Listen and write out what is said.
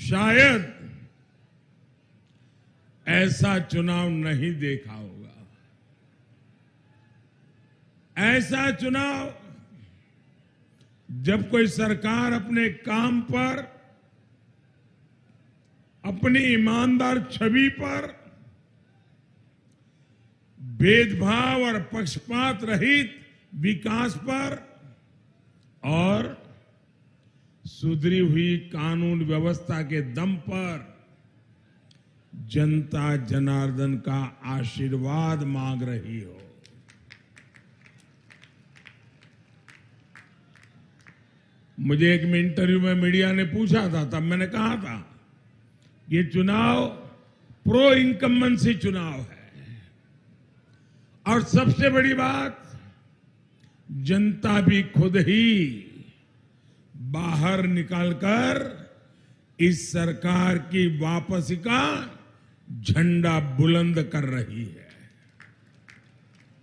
शायद ऐसा चुनाव नहीं देखा होगा। ऐसा चुनाव जब कोई सरकार अपने काम पर, अपनी ईमानदार छवि पर भेदभाव और पक्षपात रहित विकास पर और सुधरी हुई कानून व्यवस्था के दम पर जनता जनार्दन का आशीर्वाद मांग रही हो। मुझे एक इंटरव्यू में मीडिया ने पूछा था, तब मैंने कहा था ये चुनाव प्रो इनकम्बेंसी चुनाव है और सबसे बड़ी बात, जनता भी खुद ही बाहर निकलकर इस सरकार की वापसी का झंडा बुलंद कर रही है।